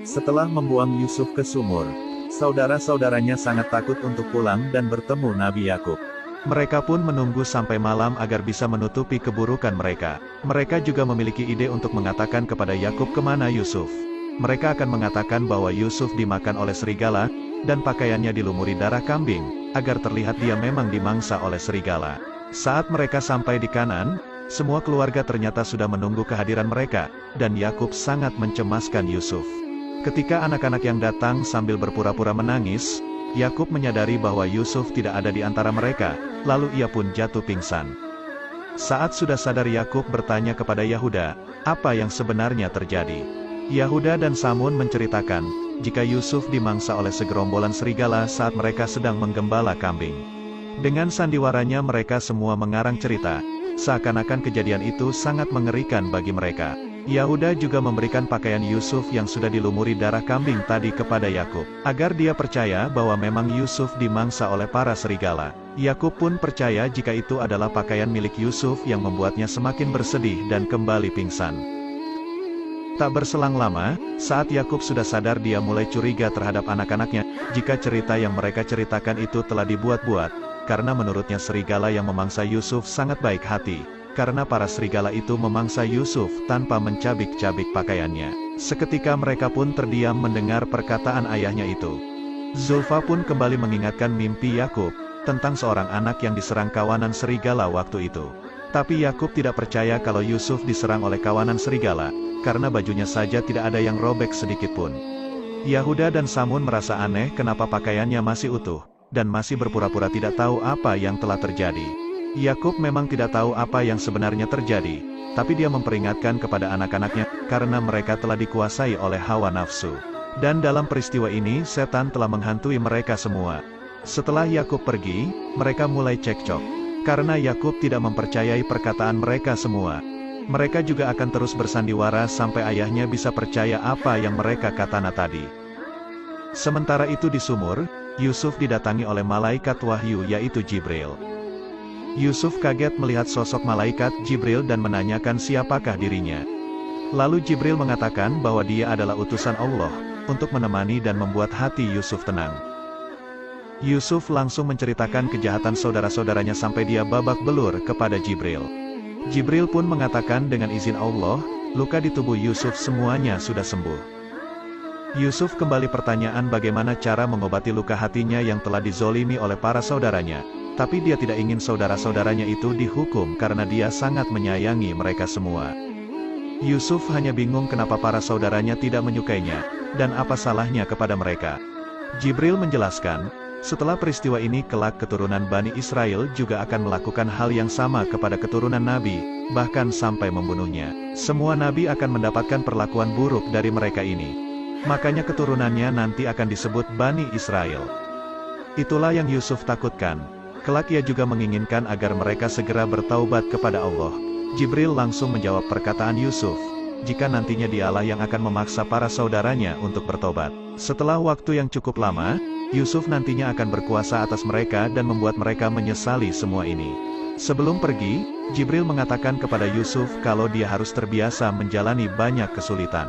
Setelah membuang Yusuf ke sumur, saudara-saudaranya sangat takut untuk pulang dan bertemu Nabi Yakub. Mereka pun menunggu sampai malam agar bisa menutupi keburukan mereka. Mereka juga memiliki ide untuk mengatakan kepada Yakub kemana Yusuf. Mereka akan mengatakan bahwa Yusuf dimakan oleh serigala, dan pakaiannya dilumuri darah kambing, agar terlihat dia memang dimangsa oleh serigala. Saat mereka sampai di Kanaan, semua keluarga ternyata sudah menunggu kehadiran mereka, dan Yakub sangat mencemaskan Yusuf. Ketika anak-anak yang datang sambil berpura-pura menangis, Yakub menyadari bahwa Yusuf tidak ada di antara mereka, lalu ia pun jatuh pingsan. Saat sudah sadar Yakub bertanya kepada Yahuda, apa yang sebenarnya terjadi. Yahuda dan Samun menceritakan, jika Yusuf dimangsa oleh segerombolan serigala saat mereka sedang menggembala kambing. Dengan sandiwaranya mereka semua mengarang cerita, seakan-akan kejadian itu sangat mengerikan bagi mereka. Yahuda juga memberikan pakaian Yusuf yang sudah dilumuri darah kambing tadi kepada Yakub, agar dia percaya bahwa memang Yusuf dimangsa oleh para serigala. Yakub pun percaya jika itu adalah pakaian milik Yusuf yang membuatnya semakin bersedih dan kembali pingsan. Tak berselang lama, saat Yakub sudah sadar dia mulai curiga terhadap anak-anaknya, jika cerita yang mereka ceritakan itu telah dibuat-buat, karena menurutnya serigala yang memangsa Yusuf sangat baik hati. Karena para serigala itu memangsa Yusuf tanpa mencabik-cabik pakaiannya. Seketika mereka pun terdiam mendengar perkataan ayahnya itu. Zulfa pun kembali mengingatkan mimpi Yakub tentang seorang anak yang diserang kawanan serigala waktu itu. Tapi Yakub tidak percaya kalau Yusuf diserang oleh kawanan serigala, karena bajunya saja tidak ada yang robek sedikit pun. Yahuda dan Samun merasa aneh kenapa pakaiannya masih utuh, dan masih berpura-pura tidak tahu apa yang telah terjadi. Yakub memang tidak tahu apa yang sebenarnya terjadi, tapi dia memperingatkan kepada anak-anaknya, karena mereka telah dikuasai oleh hawa nafsu. Dan dalam peristiwa ini setan telah menghantui mereka semua. Setelah Yakub pergi, mereka mulai cekcok. Karena Yakub tidak mempercayai perkataan mereka semua. Mereka juga akan terus bersandiwara sampai ayahnya bisa percaya apa yang mereka katakan tadi. Sementara itu di sumur, Yusuf didatangi oleh malaikat wahyu yaitu Jibril. Yusuf kaget melihat sosok malaikat Jibril dan menanyakan siapakah dirinya. Lalu Jibril mengatakan bahwa dia adalah utusan Allah, untuk menemani dan membuat hati Yusuf tenang. Yusuf langsung menceritakan kejahatan saudara-saudaranya sampai dia babak belur kepada Jibril. Jibril pun mengatakan dengan izin Allah, luka di tubuh Yusuf semuanya sudah sembuh. Yusuf kembali pertanyaan bagaimana cara mengobati luka hatinya yang telah dizolimi oleh para saudaranya. Tapi dia tidak ingin saudara-saudaranya itu dihukum karena dia sangat menyayangi mereka semua. Yusuf hanya bingung kenapa para saudaranya tidak menyukainya, dan apa salahnya kepada mereka. Jibril menjelaskan, setelah peristiwa ini kelak keturunan Bani Israel juga akan melakukan hal yang sama kepada keturunan Nabi, bahkan sampai membunuhnya. Semua Nabi akan mendapatkan perlakuan buruk dari mereka ini. Makanya keturunannya nanti akan disebut Bani Israel. Itulah yang Yusuf takutkan. Kelak ia juga menginginkan agar mereka segera bertaubat kepada Allah. Jibril langsung menjawab perkataan Yusuf, jika nantinya dialah yang akan memaksa para saudaranya untuk bertobat. Setelah waktu yang cukup lama, Yusuf nantinya akan berkuasa atas mereka dan membuat mereka menyesali semua ini. Sebelum pergi, Jibril mengatakan kepada Yusuf kalau dia harus terbiasa menjalani banyak kesulitan.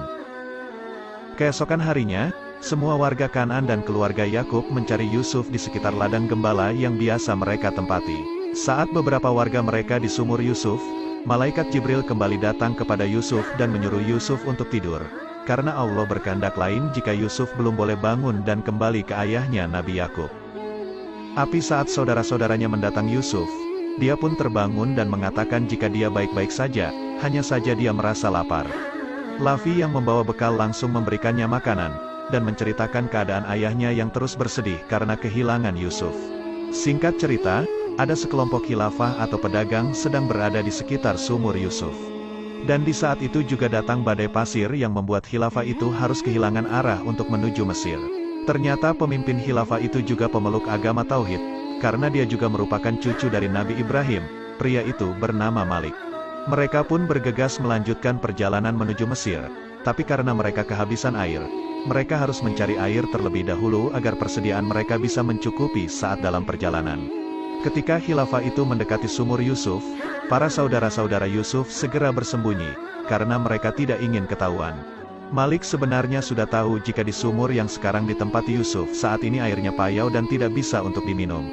Keesokan harinya, semua warga Kanaan dan keluarga Yakub mencari Yusuf di sekitar ladang gembala yang biasa mereka tempati. Saat beberapa warga mereka di sumur Yusuf, malaikat Jibril kembali datang kepada Yusuf dan menyuruh Yusuf untuk tidur. Karena Allah berkehendak lain jika Yusuf belum boleh bangun dan kembali ke ayahnya Nabi Yakub. Tapi saat saudara-saudaranya mendatang Yusuf, dia pun terbangun dan mengatakan jika dia baik-baik saja, hanya saja dia merasa lapar. Lavi yang membawa bekal langsung memberikannya makanan, dan menceritakan keadaan ayahnya yang terus bersedih karena kehilangan Yusuf. Singkat cerita, ada sekelompok khilafah atau pedagang sedang berada di sekitar sumur Yusuf. Dan di saat itu juga datang badai pasir yang membuat khilafah itu harus kehilangan arah untuk menuju Mesir. Ternyata pemimpin khilafah itu juga pemeluk agama Tauhid, karena dia juga merupakan cucu dari Nabi Ibrahim, pria itu bernama Malik. Mereka pun bergegas melanjutkan perjalanan menuju Mesir, tapi karena mereka kehabisan air, mereka harus mencari air terlebih dahulu agar persediaan mereka bisa mencukupi saat dalam perjalanan. Ketika khilafah itu mendekati sumur Yusuf, Para saudara-saudara Yusuf segera bersembunyi, karena mereka tidak ingin ketahuan. Malik sebenarnya sudah tahu jika di sumur yang sekarang ditempati Yusuf saat ini airnya payau dan tidak bisa untuk diminum.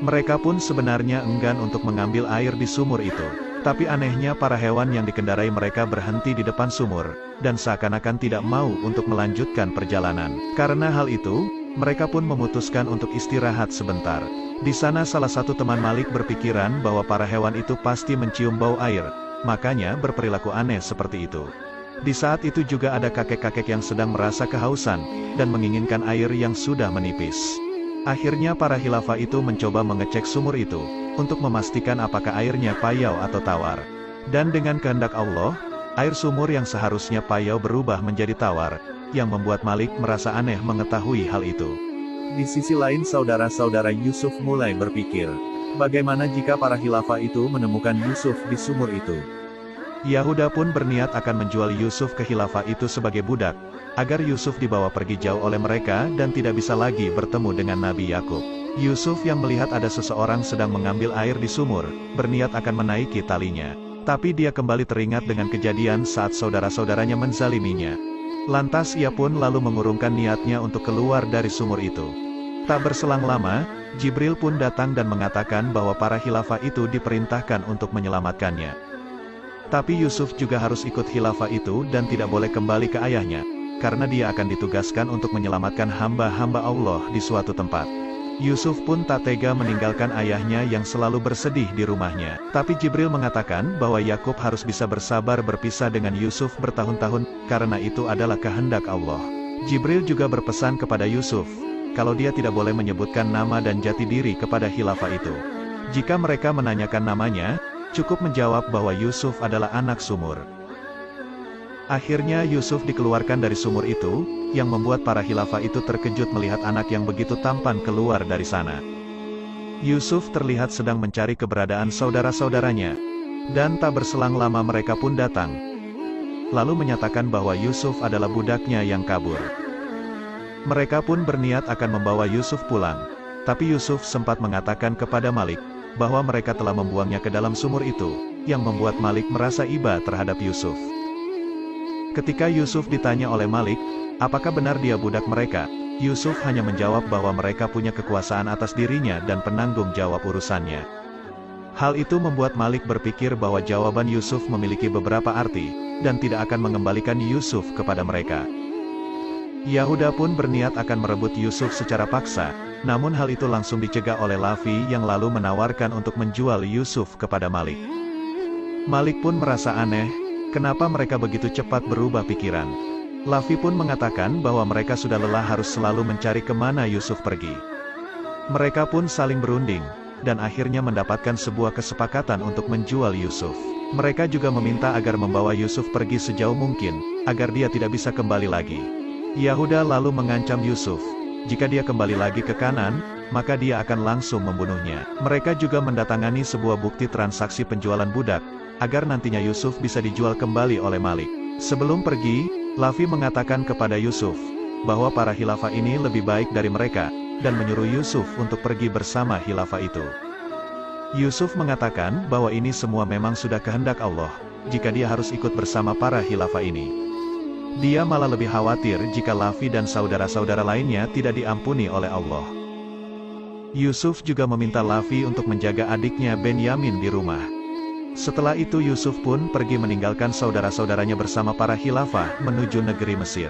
Mereka pun sebenarnya enggan untuk mengambil air di sumur itu. Tapi anehnya para hewan yang dikendarai mereka berhenti di depan sumur, dan seakan-akan tidak mau untuk melanjutkan perjalanan. Karena hal itu, mereka pun memutuskan untuk istirahat sebentar. Di sana salah satu teman Malik berpikiran bahwa para hewan itu pasti mencium bau air, makanya berperilaku aneh seperti itu. Di saat itu juga ada kakek-kakek yang sedang merasa kehausan, dan menginginkan air yang sudah menipis. Akhirnya para khilafah itu mencoba mengecek sumur itu, untuk memastikan apakah airnya payau atau tawar. Dan dengan kehendak Allah, air sumur yang seharusnya payau berubah menjadi tawar, yang membuat Malik merasa aneh mengetahui hal itu. Di sisi lain saudara-saudara Yusuf mulai berpikir, bagaimana jika para khilafah itu menemukan Yusuf di sumur itu? Yahuda pun berniat akan menjual Yusuf ke khilafah itu sebagai budak, agar Yusuf dibawa pergi jauh oleh mereka dan tidak bisa lagi bertemu dengan Nabi Yakub. Yusuf yang melihat ada seseorang sedang mengambil air di sumur, berniat akan menaiki talinya. Tapi dia kembali teringat dengan kejadian saat saudara-saudaranya menzaliminya. Lantas ia pun lalu mengurungkan niatnya untuk keluar dari sumur itu. Tak berselang lama, Jibril pun datang dan mengatakan bahwa para khilafah itu diperintahkan untuk menyelamatkannya. Tapi Yusuf juga harus ikut khilafah itu dan tidak boleh kembali ke ayahnya, karena dia akan ditugaskan untuk menyelamatkan hamba-hamba Allah di suatu tempat. Yusuf pun tak tega meninggalkan ayahnya yang selalu bersedih di rumahnya. Tapi Jibril mengatakan bahwa Yakub harus bisa bersabar berpisah dengan Yusuf bertahun-tahun, karena itu adalah kehendak Allah. Jibril juga berpesan kepada Yusuf, kalau dia tidak boleh menyebutkan nama dan jati diri kepada khilafah itu. Jika mereka menanyakan namanya, cukup menjawab bahwa Yusuf adalah anak sumur. Akhirnya Yusuf dikeluarkan dari sumur itu, yang membuat para khilafah itu terkejut melihat anak yang begitu tampan keluar dari sana. Yusuf terlihat sedang mencari keberadaan saudara-saudaranya, dan tak berselang lama mereka pun datang, lalu menyatakan bahwa Yusuf adalah budaknya yang kabur. Mereka pun berniat akan membawa Yusuf pulang, tapi Yusuf sempat mengatakan kepada Malik, bahwa mereka telah membuangnya ke dalam sumur itu, yang membuat Malik merasa iba terhadap Yusuf. Ketika Yusuf ditanya oleh Malik, apakah benar dia budak mereka, Yusuf hanya menjawab bahwa mereka punya kekuasaan atas dirinya dan penanggung jawab urusannya. Hal itu membuat Malik berpikir bahwa jawaban Yusuf memiliki beberapa arti, dan tidak akan mengembalikan Yusuf kepada mereka. Yahuda pun berniat akan merebut Yusuf secara paksa, namun hal itu langsung dicegah oleh Lavi yang lalu menawarkan untuk menjual Yusuf kepada Malik. Malik pun merasa aneh, kenapa mereka begitu cepat berubah pikiran. Lavi pun mengatakan bahwa mereka sudah lelah harus selalu mencari kemana Yusuf pergi. Mereka pun saling berunding, dan akhirnya mendapatkan sebuah kesepakatan untuk menjual Yusuf. Mereka juga meminta agar membawa Yusuf pergi sejauh mungkin, agar dia tidak bisa kembali lagi. Yahuda lalu mengancam Yusuf, jika dia kembali lagi ke Kanaan, maka dia akan langsung membunuhnya. Mereka juga mendatangani sebuah bukti transaksi penjualan budak, agar nantinya Yusuf bisa dijual kembali oleh Malik. Sebelum pergi, Lavi mengatakan kepada Yusuf, bahwa para khilafah ini lebih baik dari mereka, dan menyuruh Yusuf untuk pergi bersama khilafah itu. Yusuf mengatakan bahwa ini semua memang sudah kehendak Allah, jika dia harus ikut bersama para khilafah ini. Dia malah lebih khawatir jika Lavi dan saudara-saudara lainnya tidak diampuni oleh Allah. Yusuf juga meminta Lavi untuk menjaga adiknya Benyamin di rumah. Setelah itu Yusuf pun pergi meninggalkan saudara-saudaranya bersama para khilafah menuju negeri Mesir.